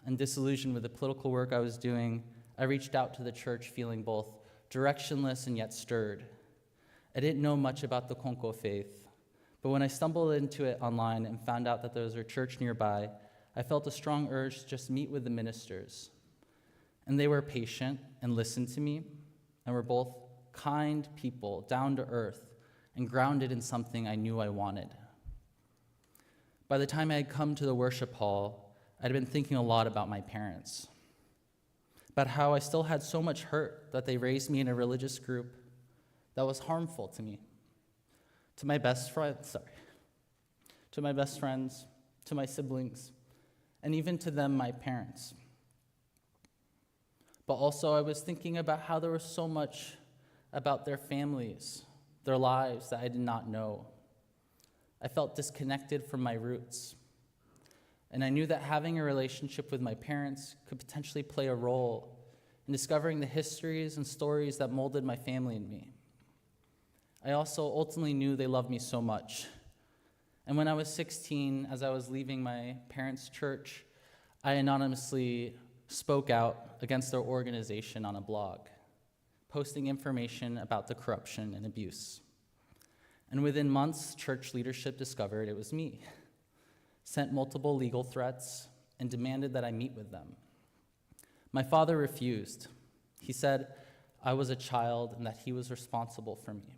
and disillusioned with the political work I was doing, I reached out to the church feeling both directionless and yet stirred. I didn't know much about the Konko faith, but when I stumbled into it online and found out that there was a church nearby, I felt a strong urge to just meet with the ministers. And they were patient and listened to me, and were both kind people, down to earth, and grounded in something I knew I wanted. By the time I had come to the worship hall, I'd been thinking a lot about my parents, about how I still had so much hurt that they raised me in a religious group that was harmful to me, to my best friends, to my siblings, and even to them, my parents. But also I was thinking about how there was so much about their families, their lives that I did not know. I felt disconnected from my roots. And I knew that having a relationship with my parents could potentially play a role and discovering the histories and stories that molded my family and me. I also ultimately knew they loved me so much. And when I was 16, as I was leaving my parents' church, I anonymously spoke out against their organization on a blog, posting information about the corruption and abuse. And within months, church leadership discovered it was me, sent multiple legal threats, and demanded that I meet with them. My father refused. He said I was a child and that he was responsible for me.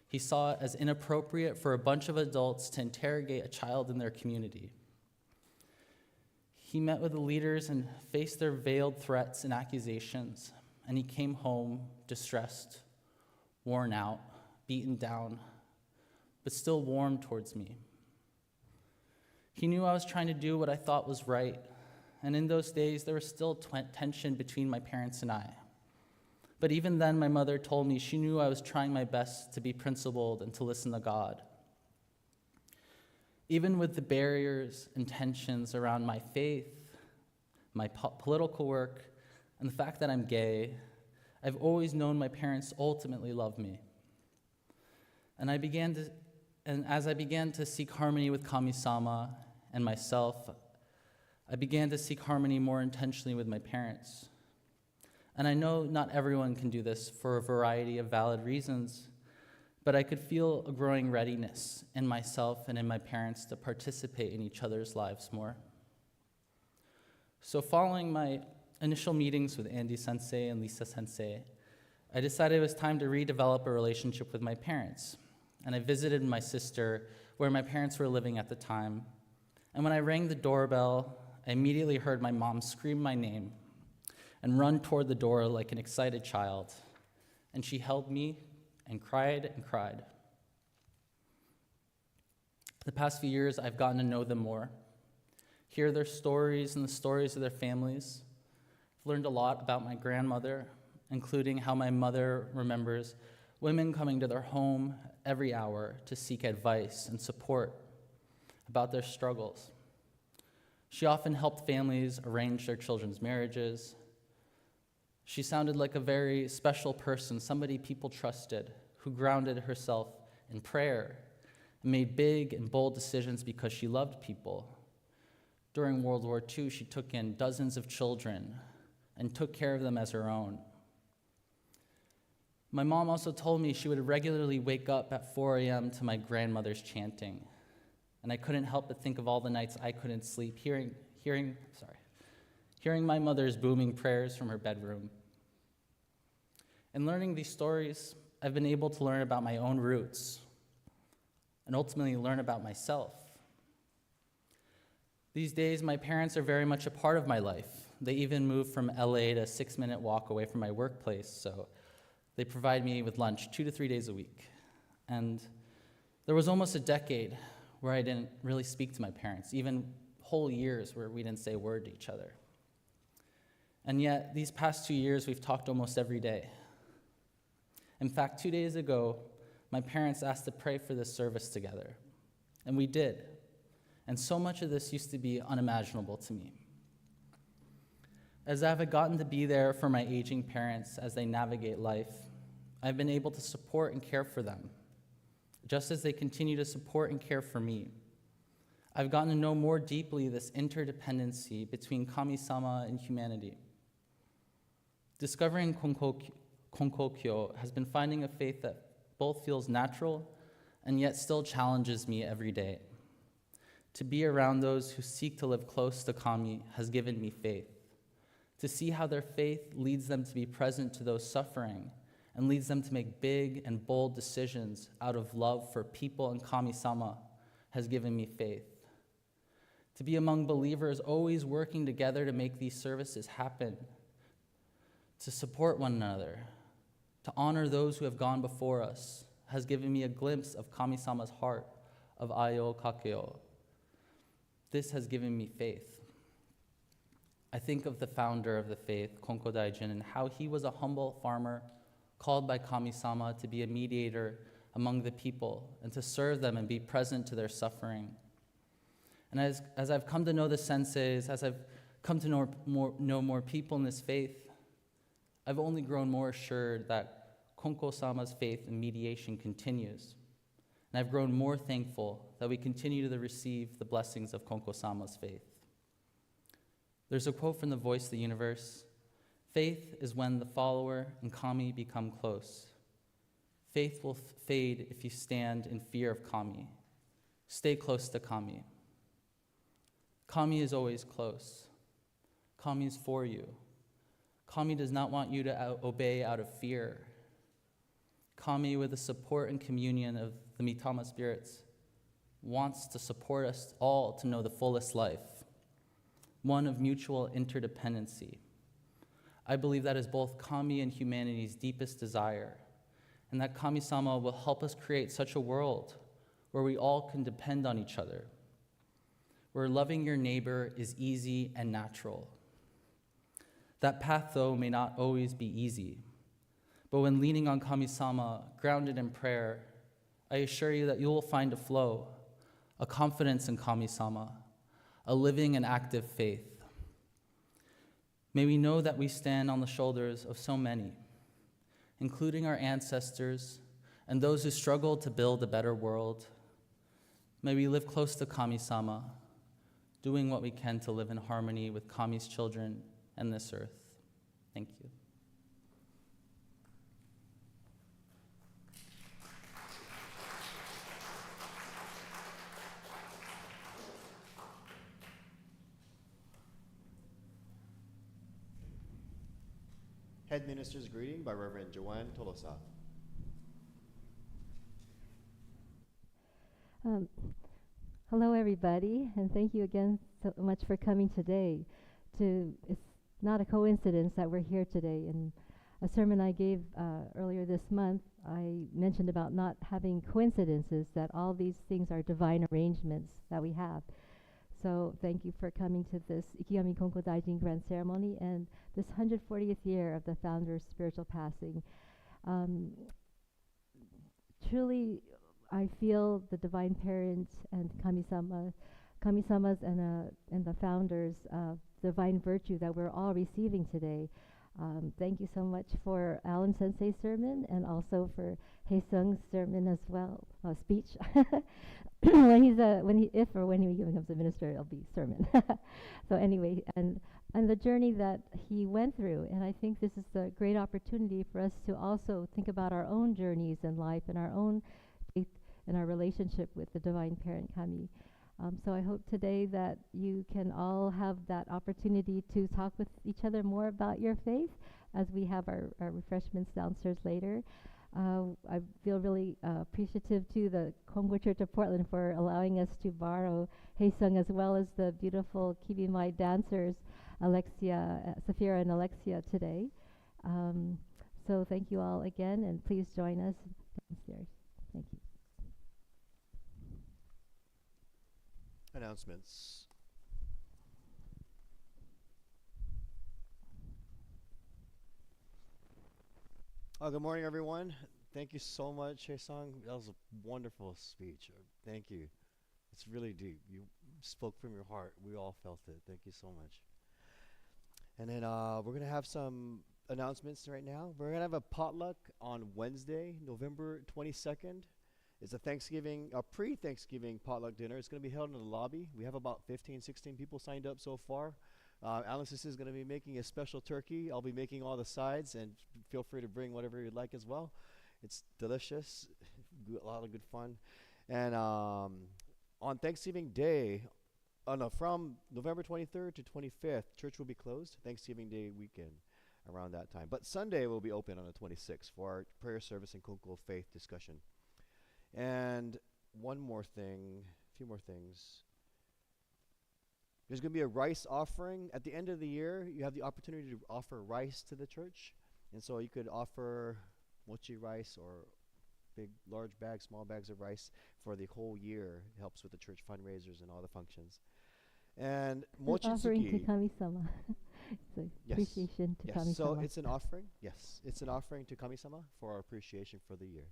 He saw it as inappropriate for a bunch of adults to interrogate a child in their community. He met with the leaders and faced their veiled threats and accusations, and he came home distressed, worn out, beaten down, but still warm towards me. He knew I was trying to do what I thought was right, and in those days there was still tension between my parents and I. But even then, my mother told me she knew I was trying my best to be principled and to listen to God. Even with the barriers and tensions around my faith, my political work, and the fact that I'm gay, I've always known my parents ultimately love me. And as I began to seek harmony with Kami-sama and myself, I began to seek harmony more intentionally with my parents. And I know not everyone can do this for a variety of valid reasons, but I could feel a growing readiness in myself and in my parents to participate in each other's lives more. So following my initial meetings with Andy Sensei and Lisa Sensei, I decided it was time to redevelop a relationship with my parents. And I visited my sister where my parents were living at the time. And when I rang the doorbell, I immediately heard my mom scream my name and run toward the door like an excited child. And she held me and cried and cried. The past few years, I've gotten to know them more, hear their stories and the stories of their families. I've learned a lot about my grandmother, including how my mother remembers women coming to their home every hour to seek advice and support about their struggles. She often helped families arrange their children's marriages. She sounded like a very special person, somebody people trusted, who grounded herself in prayer and made big and bold decisions because she loved people. During World War II, she took in dozens of children and took care of them as her own. My mom also told me she would regularly wake up at 4 a.m. to my grandmother's chanting, and I couldn't help but think of all the nights I couldn't sleep hearing my mother's booming prayers from her bedroom. In learning these stories, I've been able to learn about my own roots and ultimately learn about myself. These days, my parents are very much a part of my life. They even moved from LA to a 6-minute walk away from my workplace, so they provide me with lunch 2 to 3 days a week. And there was almost a decade where I didn't really speak to my parents, even whole years where we didn't say a word to each other. And yet, these past 2 years, we've talked almost every day. In fact, 2 days ago, my parents asked to pray for this service together, and we did. And so much of this used to be unimaginable to me. As I've gotten to be there for my aging parents as they navigate life, I've been able to support and care for them, just as they continue to support and care for me. I've gotten to know more deeply this interdependency between Kami-sama and humanity. Discovering Konko has been finding a faith that both feels natural and yet still challenges me every day. To be around those who seek to live close to Kami has given me faith. To see how their faith leads them to be present to those suffering and leads them to make big and bold decisions out of love for people and Kami-sama has given me faith. To be among believers always working together to make these services happen, to support one another, to honor those who have gone before us, has given me a glimpse of Kami-sama's heart of Ayo Kakeo. This has given me faith. I think of the founder of the faith, Konko Daijin, and how he was a humble farmer called by Kami-sama to be a mediator among the people and to serve them and be present to their suffering. And as I've come to know the senseis, as I've come to know more people in this faith, I've only grown more assured that Konko-sama's faith in mediation continues. And I've grown more thankful that we continue to receive the blessings of Konko-sama's faith. There's a quote from The Voice of the Universe: "Faith is when the follower and kami become close. Faith will fade if you stand in fear of kami. Stay close to kami." Kami is always close. Kami is for you. Kami does not want you to obey out of fear. Kami, with the support and communion of the Mitama spirits, wants to support us all to know the fullest life, one of mutual interdependency. I believe that is both Kami and humanity's deepest desire, and that Kami-sama will help us create such a world where we all can depend on each other, where loving your neighbor is easy and natural. That path, though, may not always be easy, but when leaning on Kami-sama, grounded in prayer, I assure you that you will find a flow, a confidence in Kami-sama, a living and active faith. May we know that we stand on the shoulders of so many, including our ancestors and those who struggled to build a better world. May we live close to Kami-sama, doing what we can to live in harmony with Kami's children and this earth. Thank you. Head Minister's greeting by Reverend Joanne Tolosa. Hello, everybody, and thank you again so much for coming today. It's not a coincidence that we're here today. In a sermon I gave earlier this month, I mentioned about not having coincidences, that all these things are divine arrangements that we have. So thank you for coming to this Ikigami Konko Daijin Grand Ceremony and this 140th year of the founder's spiritual passing. Truly, I feel the divine parents and Kami-samas and the founders' divine virtue that we're all receiving today. Thank you so much for Alan Sensei's sermon and also for Hae-sung's sermon as well, speech. When he becomes a minister, it'll be sermon. So anyway, and the journey that he went through, and I think this is a great opportunity for us to also think about our own journeys in life and our own faith and our relationship with the divine parent Kami. So I hope today that you can all have that opportunity to talk with each other more about your faith as we have our refreshments downstairs later. I feel really appreciative to the Kongo Church of Portland for allowing us to borrow Hae-sung as well as the beautiful Kibimai dancers, Safira and Alexia today. So thank you all again, and please join us downstairs. Thank you. Announcements. Good morning, everyone. Thank you so much, Hae-sung. That was a wonderful speech. Thank you. It's really deep. You spoke from your heart. We all felt it. Thank you so much. And then we're going to have some announcements right now. We're going to have a potluck on Wednesday, November 22nd. It's a pre-Thanksgiving potluck dinner. It's going to be held in the lobby. We have about 15, 16 people signed up so far. Alice is going to be making a special turkey. I'll be making all the sides, and feel free to bring whatever you'd like as well. It's delicious, a lot of good fun. And on Thanksgiving Day, from November 23rd to 25th, church will be closed. Thanksgiving Day weekend around that time. But Sunday will be open on the 26th for our prayer service and Konko faith discussion. And one more thing, a few more things. There's going to be a rice offering. At the end of the year, you have the opportunity to offer rice to the church. And so you could offer mochi rice or large bags, small bags of rice for the whole year. It helps with the church fundraisers and all the functions. And mochitsuki. Offering to Kami-sama. It's an appreciation to Kami-sama. So it's an offering. Yes, it's an offering to Kami-sama for our appreciation for the year.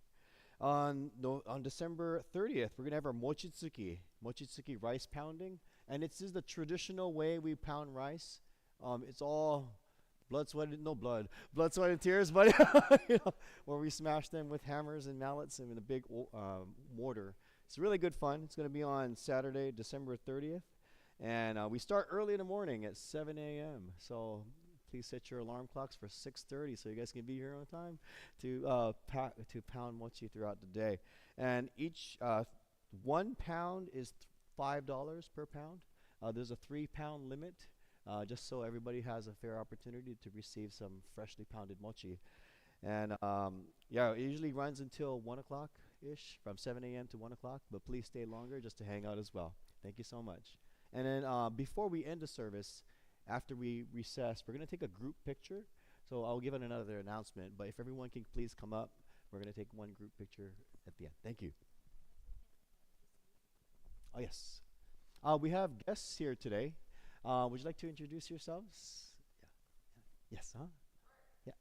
On December 30th, we're going to have our mochitsuki rice pounding. And this is the traditional way we pound rice. It's all blood, sweat, and, no blood, blood, sweat, and tears, but where we smash them with hammers and mallets and in a big mortar. It's really good fun. It's going to be on Saturday, December 30th, and we start early in the morning at 7 a.m. So please set your alarm clocks for 6:30 so you guys can be here on time to pound mochi throughout the day. And each 1 pound is $5 per pound. There's a 3-pound limit, just so everybody has a fair opportunity to receive some freshly pounded mochi. And yeah, it usually runs until 1 o'clock-ish, from 7 a.m. to 1 o'clock, but please stay longer just to hang out as well. Thank you so much. And then before we end the service, after we recess, we're going to take a group picture. So I'll give it another announcement, but if everyone can please come up, we're going to take one group picture at the end. Thank you. Oh, yes. We have guests here today. Would you like to introduce yourselves? Yeah. Yes, huh? Yeah.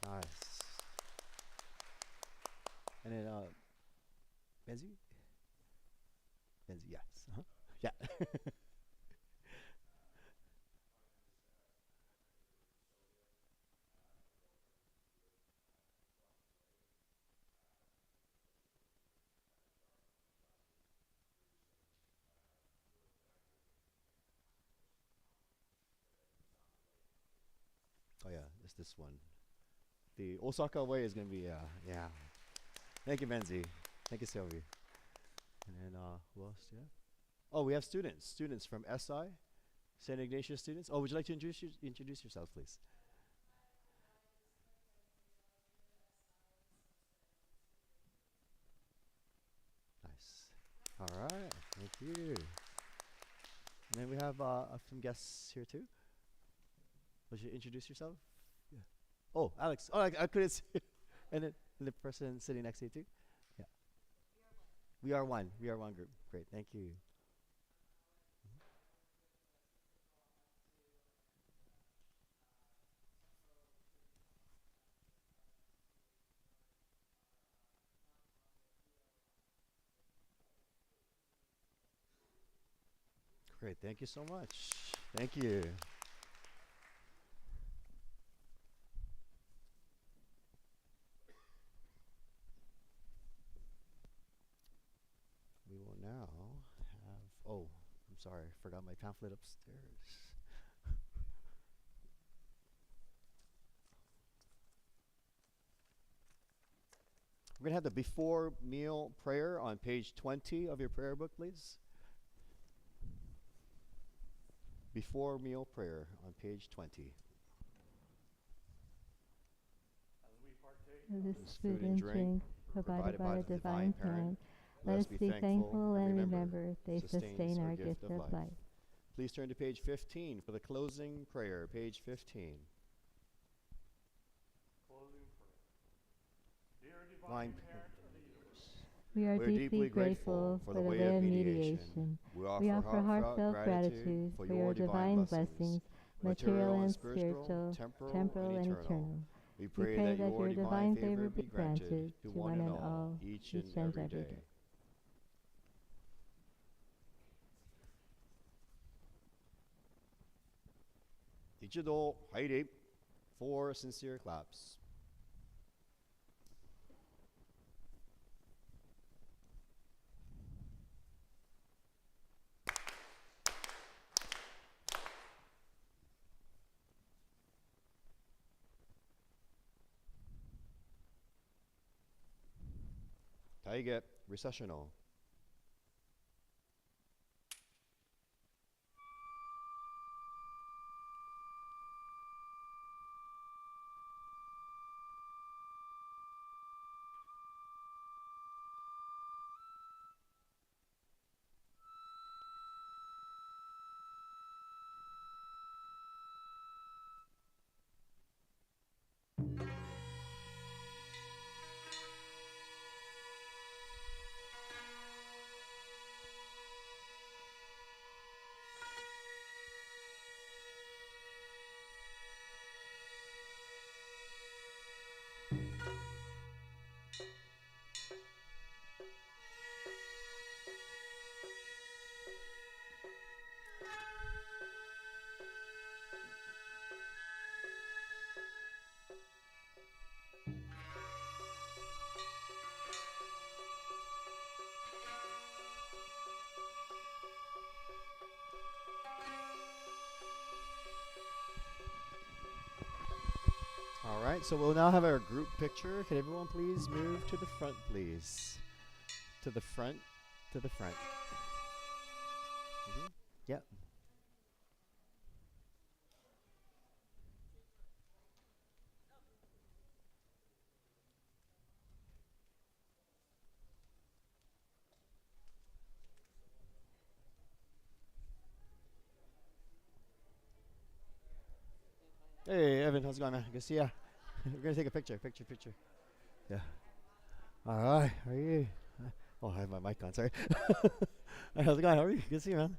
Nice. And then, Benzi? Benzi, yes. Uh-huh. Yeah. Oh, yeah, it's this one. The Osaka way is going to be, yeah. Thank you, Benzi. Thank you, Sylvie. And then, who else? Yeah. Oh, we have students from SI, St. Ignatius students. Oh, would you like to introduce yourself, please? Nice. All right. Thank you. And then we have some guests here too. Would you introduce yourself? Yeah. Oh, Alex. Oh, I couldn't see. And then the person sitting next to you too. Yeah. We are one. We are one group. Great. Thank you. Great. Thank you so much. Thank you. We will now have. Oh, I'm sorry. I forgot my pamphlet upstairs. We're going to have the before meal prayer on page 20 of your prayer book, please. Before meal prayer on page 20. This food and drink provided by the divine parent, let us be thankful and remember they sustain our gift of life. Please turn to page 15 for the closing prayer, page 15. Closing prayer. Dear Divine parent of the universe, We are deeply grateful for the way of mediation. We offer heartfelt gratitude for your divine blessings, material and spiritual, temporal and eternal. We pray that your divine favor be granted to one and all, each and every day. Ichido, Haire, 4 sincere claps. Taige, recessional. All right, so we'll now have our group picture. Can everyone please move to the front, please? To the front, to the front. Yep. Hey, Evan, how's it going, man? Good to see ya. We're gonna take a picture. Yeah. All right. How are you? Oh, I have my mic on. Sorry. How's it going? How are you? Good to see you, man.